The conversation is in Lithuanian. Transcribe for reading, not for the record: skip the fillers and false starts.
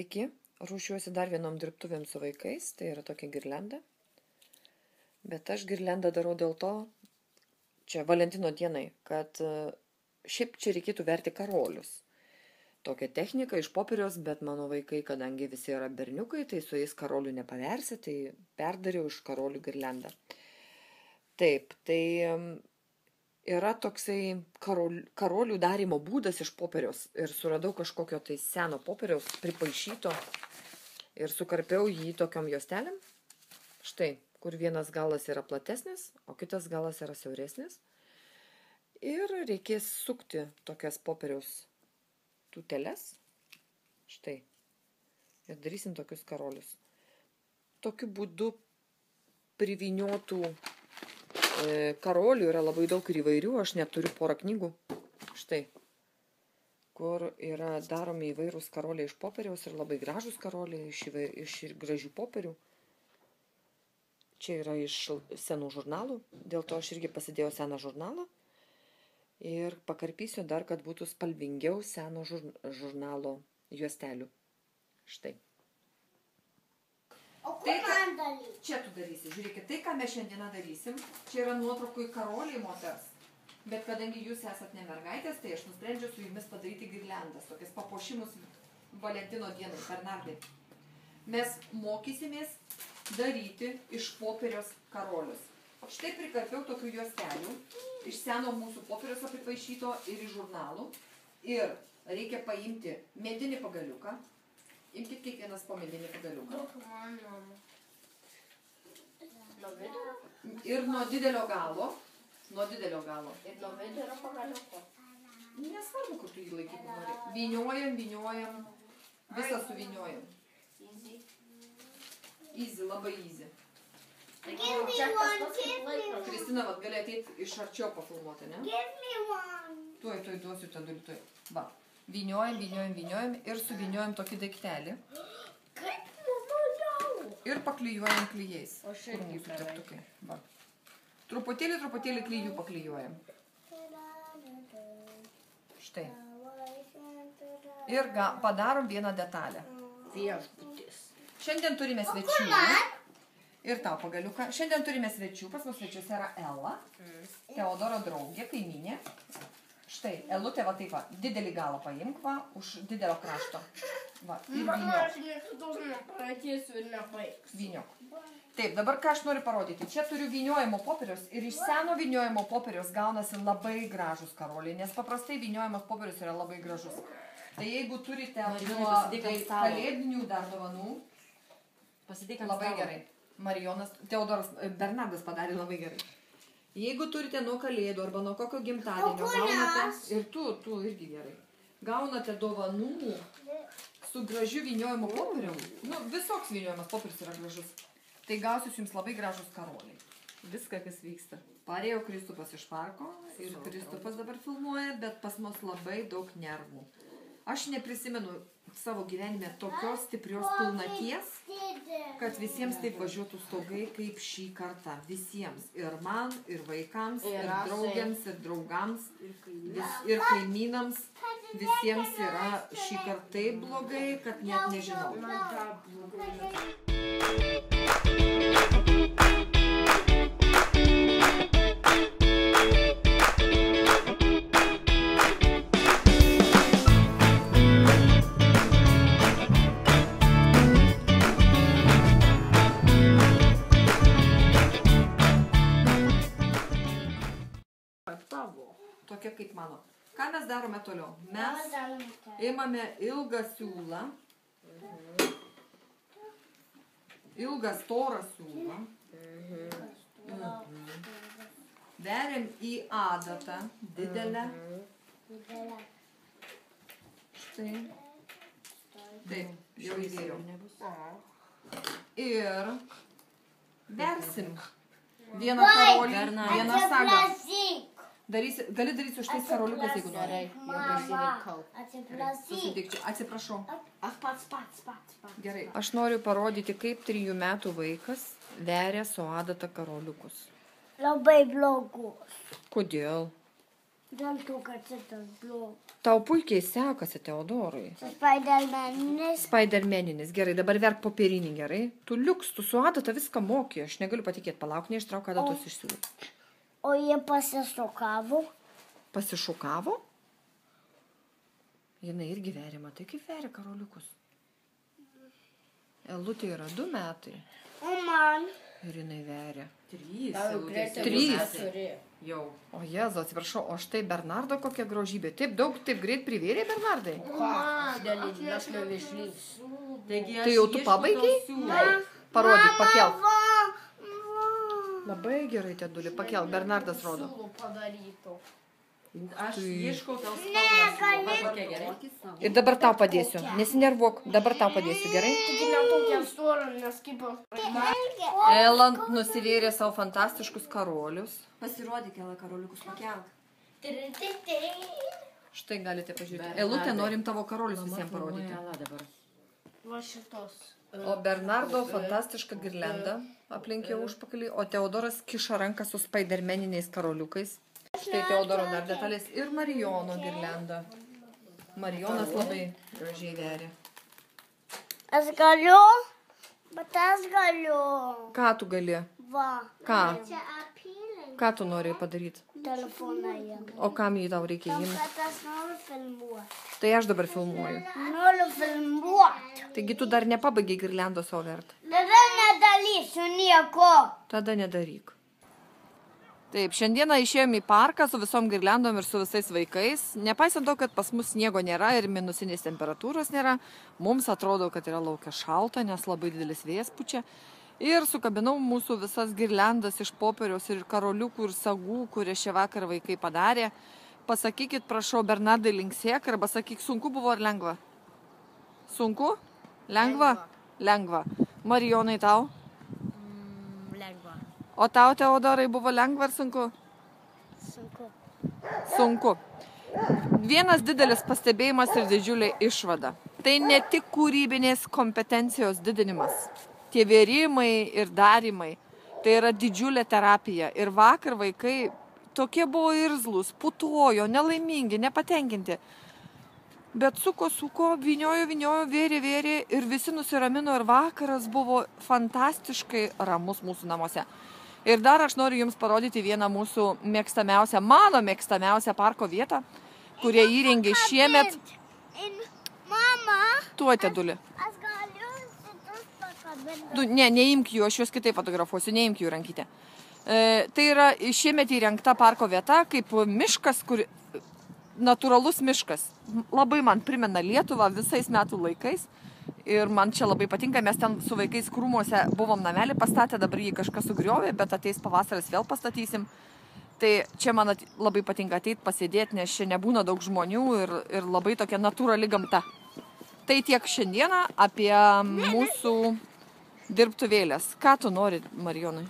Sveiki, ruošiuosi dar vienom dirbtuvėm su vaikais, tai yra tokia girlianda. Bet aš girliandą darau dėl to, čia Valentino dienai, kad šiaip čia reikėtų verti karolius. Tokia technika iš popieriaus, bet mano vaikai, kadangi visi yra berniukai, tai su jais karolių nepaversi, tai perdariau iš karolių girliandą. Taip, tai yra toksai karolių darimo būdas iš popieriaus ir suradau kažkokio tai seno popieriaus pripaišyto ir sukarpiau jį tokiom juostelėm. Štai, kur vienas galas yra platesnis, o kitas galas yra siauresnis. Ir reikės sukti tokias popieriaus tūteles. Štai. Ir darysim tokius karolius. Tokiu būdu privyniotų karolių yra labai daug ir įvairių, aš net turiu porą knygų, štai, kur yra daromi įvairūs karoliai iš popieriaus ir labai gražus karoliai iš gražių popierių. Čia yra iš senų žurnalų, dėl to aš irgi pasidėjau seną žurnalą ir pakarpysiu dar, kad būtų spalvingiau seno žurnalo juostelių. Štai. Tai, čia tu darysi, žiūrėkit, tai, ką mes šiandieną darysim, čia yra nuotraukų į karoliai moters, bet kadangi jūs esat ne mergaitės, tai aš nusprendžiau su jumis padaryti girliandas, tokias papuošimus Valentino dienai, Bernardai. Mes mokysimės daryti iš popieriaus karolius. Štai prikarpiau tokių juostelių, iš seno mūsų popieriaus apipaišyto ir iš žurnalų. Ir reikia paimti medinį pagaliuką. Imkit kiekvienas po medinį pagaliuką. Ir nuo didelio galo. Ir nuo vidurio pagaliuko. Nesvarbu, kur tu jį laikyti nori. Vyniojam. Visą suvyniojam. Easy, labai easy. Kristina, vat gali ateiti iš arčiau pafilmuoti, ne? Tuoj duosiu tą dulį, tuoj. Va. Vyniojam ir suvyniojam tokį daiktelį. Ir paklijuojam klijais. O šiandien teptukai. Va. Truputėlį klijų paklijuojam. Štai. Ir padarom vieną detalę. Viešbutis. Šiandien turime svečių. Ir tau pagaliuką. Šiandien turime svečių. Pas mus svečiuose yra Ela. Teodoro draugė, kaimynė. Štai, Elutė, va taip va, didelį galą paimk, va, už didelio krašto. Va, ir vyniok. Taip, dabar ką aš noriu parodyti. Čia turiu vyniojimo popierius ir iš seno vyniojimo popierius gaunasi labai gražus karoliai, nes paprastai vyniojamos popierius yra labai gražus. Tai jeigu turite kalėdinių dar dovanų, labai gerai. Marijonas, Teodoras, Bernardas padarė labai gerai. Jeigu turite nuo kalėdų arba nuo kokio gimtadienio, gaunate, ir tu irgi gerai, gaunate dovanų su gražiu vyniojimo popierium, visoks vyniojimas popierius yra gražus, tai gausis jums labai gražus karoliai. Viską, kas vyksta. Parėjo Kristupas iš parko ir Kristupas dabar filmuoja, bet pas mus labai daug nervų. Aš neprisimenu savo gyvenime tokios stiprios pilnaties, kad visiems taip važiuotų stogai kaip šį kartą. Visiems. Ir man, ir vaikams, ir draugiams, ir draugams, ir kaimynams. Visiems yra šį kartą taip blogai, kad net nežinau. Tokia kaip mano. Ką mes darome toliau? Mes imame ilgą siūlą, ilgą storą siūlą, veriam į adatą didelę. Štai. Taip, jau įdėjau. Ir versim vieną karolį, vieną sagą. Gali daryti už tais karoliukas, jeigu nori. Atsiprašau. Gerai. Aš noriu parodyti, kaip 3 metų vaikas veria su adata karoliukus. Labai blogus. Kodėl? Dėl to, kad šitas blogas. Tau puikiai sekasi, Teodorui. Spidermanis. Spidermaninis. Gerai, dabar verk popierinį, gerai? Tu liuks, tu su Adata viską moki. Aš negaliu patikėti, palauk, neištrauk Adatos išsiūlų. O jie pasišokavo. Pasišokavo? Jinai irgi veria, matai, kaip veria karoliukus. Elutė yra 2 metai. O man? Ir jinai veria. 3. 3. Jau. O Jėzu, atsiprašau, o štai Bernardo kokia grožybė. Taip daug, taip greit privėrė Bernardai. Tai jau tu pabaigiai? Parodyk, pakelk. Labai gerai, Teduli, pakelk. Bernardas rodo. Aš ieškau tau spalvą. Ir dabar tau padėsiu. Nesinervuok, dabar tau padėsiu, gerai? Tik ne tokia stora, nes kaip... Ela nusivėrė savo fantastiškus karolius. Pasirodyk, Ela, karoliukus pakelk. Štai galite pažiūrėti. Elutė, norim tavo karolius visiems parodyti. Va šitos. O Bernardo fantastiška girlenda aplink jo užpakalį, o Teodoras kiša ranką su spidermeniniais karoliukais. Štai Teodoro dar detalės ir Marijono girlenda. Marijonas labai gražiai veria. Aš galiu, bet aš galiu. Ką tu gali? Va. Ką? Čia apylė. Ką tu nori padaryti? Telefoną jam. O kam jį tau reikia imti? Bet aš noriu filmuoti. Tai aš dabar filmuoju. Noriu filmuoti. Taigi tu dar nepabaigiai girlendos savo vertą. Tada nedalysiu nieko. Tada nedaryk. Taip, šiandieną išėjom į parką su visom girlendom ir su visais vaikais. Nepaisant to, kad pas mus sniego nėra ir minusinės temperatūros nėra, mums atrodo, kad yra laukia šalta, nes labai didelis vėjas pučia. Ir sukabinau mūsų visas girlendas iš popieriaus ir karoliukų ir sagų, kurie šį vakarą vaikai padarė. Pasakykit, prašau, Bernardai, linksėk, arba sakyk, sunku buvo ar lengva? Sunku? Lengva? Lengva. Marijonai, tau? Lengva. O tau, Teodorai, buvo lengva ar sunku? Sunku. Sunku. Vienas didelis pastebėjimas ir didžiulė išvada. Tai ne tik kūrybinės kompetencijos didinimas. Tie vėrimai ir darimai. Tai yra didžiulė terapija. Ir vakar vaikai tokie buvo irzlus, putojo, nelaimingi, nepatenkinti. Bet suko, vyniojo, vėrė ir visi nusiramino ir vakaras buvo fantastiškai ramus mūsų namuose. Ir dar aš noriu jums parodyti vieną mūsų mėgstamiausią, mano mėgstamiausią parko vietą, kurie įrengė šiemet. Mama, Tuo, Teduli. aš galiu šitus pakabinti. Neimk jų, aš juos kitaip fotografuosiu, neimk jų rankytę. Tai yra šiemet įrengta parko vieta kaip miškas, natūralus miškas. Labai man primena Lietuvą visais metų laikais. Ir man čia labai patinka, mes ten su vaikais krūmuose buvom namelį pastatę, dabar jį kažkas sugriovė, bet ateis pavasaris vėl pastatysim. Tai čia man labai patinka ateit pasėdėti, nes čia nebūna daug žmonių ir labai tokia natūrali gamta. Tai tiek šiandieną apie mūsų dirbtuvėlės. Ką tu nori, Marijonai?